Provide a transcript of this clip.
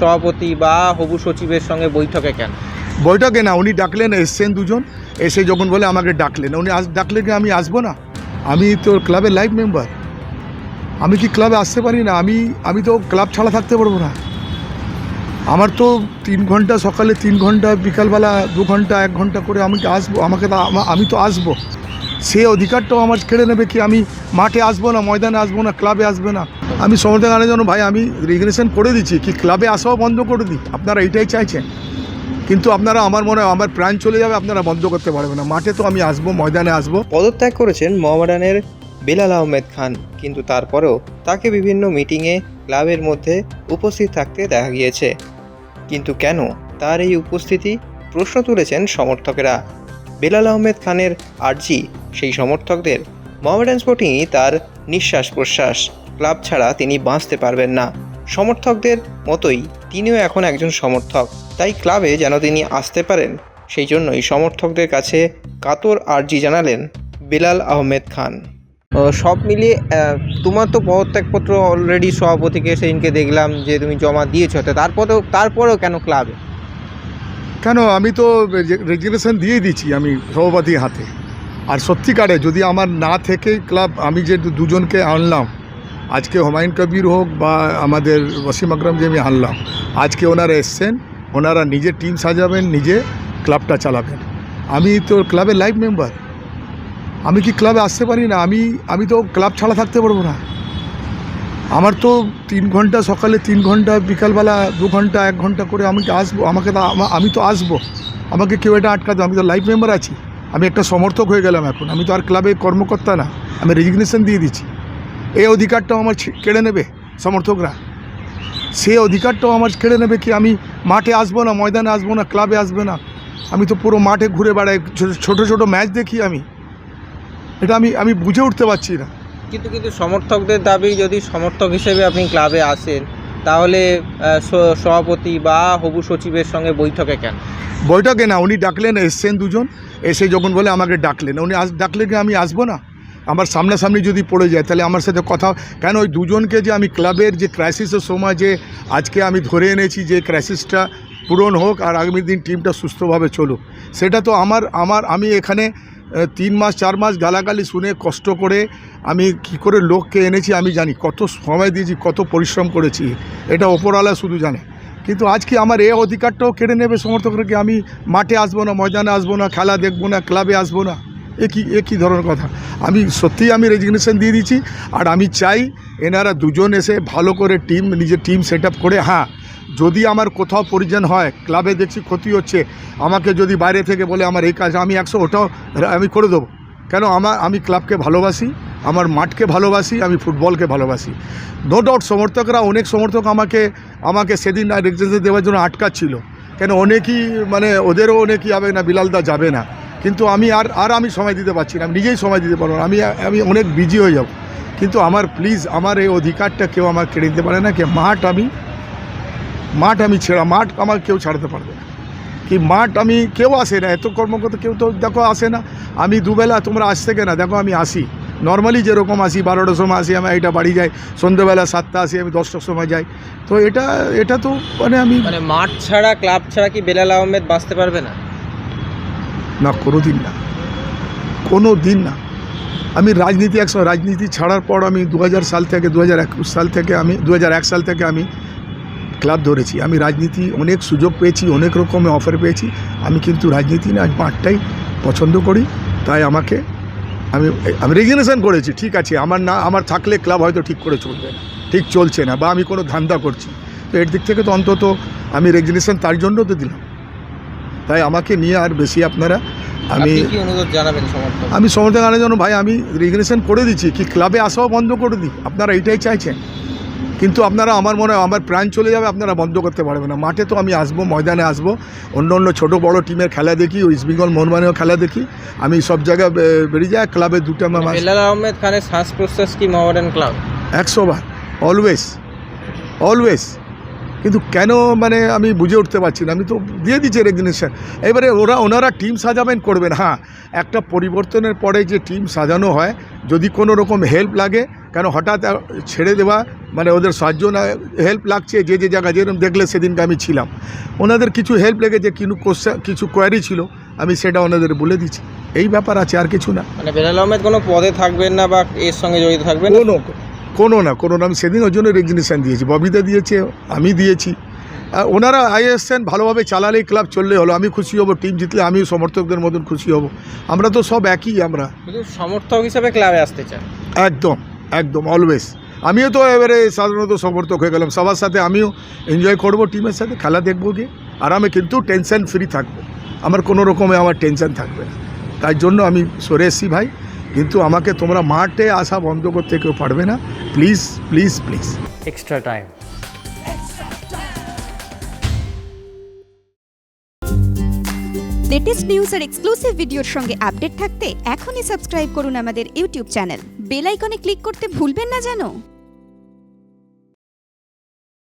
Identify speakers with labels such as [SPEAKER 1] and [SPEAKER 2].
[SPEAKER 1] সভাপতি বা হবু সচিবের সঙ্গে বৈঠকে কেন?
[SPEAKER 2] বৈঠকে না, উনি ডাকলেন, এসছেন দুজন, এসে যখন বলে আমাকে ডাকলেন, উনি ডাকলে কি আমি আসবো না? আমি তো ক্লাবের লাইভ মেম্বার, আমি কি ক্লাবে আসতে পারি না? আমি তো ক্লাব ছাড়া থাকতে পারবো না। আমার তো 3 ঘন্টা সকালে, 3 ঘন্টা বিকালবেলা, 2 ঘন্টা 1 ঘন্টা করে আমি আসবো, আমি তো আসবো। সে অধিকারটাও আমার কেড়ে নেবে কি আমি মাঠে আসবো না, ময়দানে আসবো না, ক্লাবে আসবে না? আমি সমর্থক আনার জন্য ভাই আমি রেজিগনেশন করে দিচ্ছি, কি ক্লাবে আসাও বন্ধ করে দিই? আপনারা এইটাই চাইছেন, কিন্তু আপনারা, আমার মনে হয় আমার প্রাণ চলে যাবে, আপনারা বন্ধ করতে পারবেন না। মাঠে তো আমি আসবো, ময়দানে আসবো।
[SPEAKER 3] পদত্যাগ করেছেন মোহামেডানের বেলাল আহমেদ খান, কিন্তু তারপরেও তাকে বিভিন্ন মিটিংয়ে ক্লাবের মধ্যে উপস্থিত থাকতে দেখা গিয়েছে। কিন্তু কেন তার এই উপস্থিতি? প্রশ্ন তুলেছেন সমর্থকেরা। বেলাল আহমেদ খানের আর্জি সেই সমর্থকদের, মোহামেডান স্পোর্টিংই তার নিঃশ্বাস প্রশ্বাস, ক্লাব ছাড়া তিনি বাঁচতে পারবেন না। সমর্থকদের মতোই তিনিও এখন একজন সমর্থক, তাই ক্লাবে যেন তিনি আসতে পারেন, সেই জন্যই সমর্থকদের কাছে কাতর আর্জি জানালেন বেলাল আহমেদ খান।
[SPEAKER 1] সব মিলিয়ে তোমার তো পদত্যাগপত্র অলরেডি সভাপতিকে সেদিনকে দেখলাম যে তুমি জমা দিয়েছো, তো তারপরেও কেন ক্লাবে?
[SPEAKER 2] কেন, আমি তো রেজিগনেশন দিয়ে দিচ্ছি আমি সভাপতির হাতে। আর সত্যিকারে যদি আমার না থেকে ক্লাব, আমি যে দুজনকে আনলাম, আজকে হুমায়ুন কবির হোক বা আমাদের ওয়াসিম আকরাম যে আমি আনলাম, আজকে ওনারা এসছেন, ওনারা নিজে টিম সাজাবেন, নিজে ক্লাবটা চালাবেন। আমি তো ক্লাবের লাইভ মেম্বার, আমি কি ক্লাবে আসতে পারি না? আমি তো ক্লাব ছাড়া থাকতে পারবো না। আমার তো 3 ঘন্টা সকালে, 3 ঘন্টা বিকালবেলা, 2 ঘন্টা 1 ঘন্টা করে আমি আসবো, আমি তো আসবো। আমাকে কেউ এটা আটকাতে, আমি তো লাইভ মেম্বার আছি, আমি একটা সমর্থক হয়ে গেলাম এখন, আমি তো আর ক্লাবে কর্মকর্তা না, আমি রেজিগনেশন দিয়ে দিচ্ছি। এই অধিকারটাও আমার কেড়ে নেবে সমর্থকরা, সে অধিকারটাও আমার কেড়ে নেবে কি আমি মাঠে আসবো না, ময়দানে আসবো না, ক্লাবে আসবে না? আমি তো পুরো মাঠে ঘুরে বেড়াই, ছোটো ছোটো ম্যাচ দেখি এটা আমি বুঝে উঠতে পারছি না।
[SPEAKER 1] কিন্তু সমর্থকদের দাবি, যদি সমর্থক হিসেবে আপনি ক্লাবে আসেন, তাহলে সভাপতি বা হবু সচিবের সঙ্গে বৈঠকে কেন?
[SPEAKER 2] বৈঠকে না, উনি ডাকলেন, এসছেন দুজন, এসে যখন বলে আমাকে ডাকলেন, উনি ডাকলে কি আমি আসবো না? আমার সামনাসামনি যদি পড়ে যায় তাহলে আমার সাথে কথা কেন? ওই দুজনকে যে আমি ক্লাবের যে ক্রাইসিসের সময় যে আজকে আমি ধরে এনেছি, যে ক্রাইসিসটা পূরণ হোক আর আগামী দিন টিমটা সুস্থভাবে চলুক, সেটা তো আমি এখানে 3 মাস 4 মাস গালাগালি শুনে কষ্ট করে আমি কি করে লোককে এনেছি, আমি জানি কত সময় দিয়েছি, কত পরিশ্রম করেছি, এটা ওপরওয়ালা শুধু জানে। কিন্তু আজকে আমার এই অধিকারটাও কেড়ে নেবে সমর্থকরা, আমি মাঠে আসবো না, ময়দানে আসবো না, খেলা দেখবো না, ক্লাবে আসবো না? এ কী ধরনের কথা? সত্যিই আমি রেজিগনেশন দিয়ে দিচ্ছি। আর আমি চাই এনারা দুজন এসে ভালো করে নিজের টিম সেট আপ করে, হ্যাঁ যদি আমার কোথাও প্রয়োজন হয়, ক্লাবে দেখছি ক্ষতি হচ্ছে, আমাকে যদি বাইরে থেকে বলে আমার এই কাজ, আমি 100 ওটাও আমি করে দেবো। কেন, আমি ক্লাবকে ভালোবাসি, আমার মাঠকে ভালোবাসি, আমি ফুটবলকে ভালোবাসি। নো ডাউট সমর্থকরা, অনেক সমর্থক আমাকে সেদিন রেজিগনেশন দেওয়ার জন্য আটকাচ্ছিল, কেন অনেকই ওদেরও অনেকই হবে না, বিলালদা যাবে না, কিন্তু আমি আমি সময় দিতে পারছি না, আমি নিজেই সময় দিতে পারবো না, আমি অনেক বিজি হয়ে যাব। কিন্তু প্লিজ আমার এই অধিকারটা কেউ আমার কেড়ে দিতে পারে না, কি মাঠ আমার কেউ ছাড়তে পারবে না, কি কেউ আসে না, এত কর্মকর্তা কেউ তো দেখো আসে না। আমি দুবেলা, তোমরা আসতে না, দেখো আমি আসি নর্মালি যেরকম আসি, 12টার সময় আসি, আমি এটা বাড়ি যাই, সন্ধ্যেবেলা 7টা আসি, আমি 10টার সময় যাই। তো এটা তো
[SPEAKER 1] মাঠ ছাড়া, ক্লাব ছাড়া কি বেলাল আহমেদ বাঁচতে পারবে না?
[SPEAKER 2] না, কোনো দিন না। আমি রাজনীতি ছাড়ার পর আমি 2001 সাল থেকে আমি ক্লাব ধরেছি। আমি রাজনীতি অনেক সুযোগ পেয়েছি, অনেক রকমের অফার পেয়েছি, আমি কিন্তু রাজনীতি না, মাঠটাই পছন্দ করি। তাই আমি রেজিগনেশন করেছি, ঠিক আছে, আমার থাকলে ক্লাব হয়তো ঠিক করে চলবে না, ঠিক চলছে না, বা আমি কোনো ধান্দা করছি, তো এর দিক থেকে তো অন্তত আমি রেজিগনেশন তার জন্য তো দিলাম। তাই আমাকে নিয়ে আর বেশি আপনারা,
[SPEAKER 1] আপনি কি অনুরোধ জানাবেন সমর্থক?
[SPEAKER 2] আমি সমর্থক আনার জন্য ভাই আমি রেজিগনেশন করে দিচ্ছি, কি ক্লাবে আসাও বন্ধ করে দিই? আপনারা এইটাই চাইছেন, কিন্তু আপনারা, আমার মনে হয় আমার প্রাণ চলে যাবে, আপনারা বন্ধ করতে পারবেন না। মাঠে তো আমি আসবো, ময়দানে আসবো, অন্য ছোটো বড়ো টিমের খেলা দেখি, ইস্ট বেঙ্গল মোহনবাগানেও খেলা দেখি, আমি সব জায়গায় বেরিয়ে যাই, ক্লাবে 2টা মাস।
[SPEAKER 1] বেলাল আহমেদ খানের শ্বাস প্রশ্বাস কি মোহামেডান ক্লাব?
[SPEAKER 2] 100 বার, অলওয়েজ। কিন্তু কেন মানে আমি বুঝে উঠতে পারছি না। আমি তো দিয়ে দিচ্ছি রেজিগনেশন। এবারে ওনারা টিম সাজাবেন করবেন। হ্যাঁ, একটা পরিবর্তনের পরে যে টিম সাজানো হয়, যদি কোনো রকম হেল্প লাগে, কেন হঠাৎ ছেড়ে দেওয়া মানে ওদের সাহায্য না, হেল্প লাগছে যে জায়গায়, যেরকম দেখলে সেদিনকে আমি ছিলাম, ওনাদের কিছু হেল্প লেগেছে, কিছু কোয়ারি ছিল, আমি সেটা ওনাদের বলে দিচ্ছি। এই ব্যাপার আছে, আর কিছু না।
[SPEAKER 1] মানে বেলাল আহমেদ কোনো পদে থাকবেন না বা এর সঙ্গে জড়িত থাকবেন না?
[SPEAKER 2] কোনো না। আমি সেদিন ওর জন্য রেজিগনেশন দিয়েছি, ববিতা দিয়েছে, আমি দিয়েছি। ওনারা এসছেন, ভালোভাবে চালালেই ক্লাব চললে হলো, আমি খুশি হব। টিম জিতলে আমিও সমর্থকদের মতন খুশি হব। আমরা তো সব একই। আমরা
[SPEAKER 1] শুধু সমর্থক হিসেবে ক্লাবে আসতে চান?
[SPEAKER 2] একদম অলওয়েজ। আমিও তো এবারে সাধারণত সমর্থক হয়ে গেলাম, সবার সাথে আমিও এনজয় করব, টিমের সাথে খেলা দেখবো গিয়ে আরামে, কিন্তু টেনশন ফ্রি থাকবো। আমার কোনো রকমে আমার টেনশন থাকবে না, তাই জন্য আমি সরে এসছি ভাই। কিন্তু আমাকে তোমরা মাঠে আসা বন্ধ করতে কেউ পারবে না, please please please.
[SPEAKER 4] extra time.
[SPEAKER 5] Latest news আর এক্সক্লুসিভ ভিডিওর সঙ্গে আপডেট থাকতে এখনই সাবস্ক্রাইব করুন আমাদের ইউটিউব চ্যানেল। বেল আইকনে ক্লিক করতে ভুলবেন না যেন।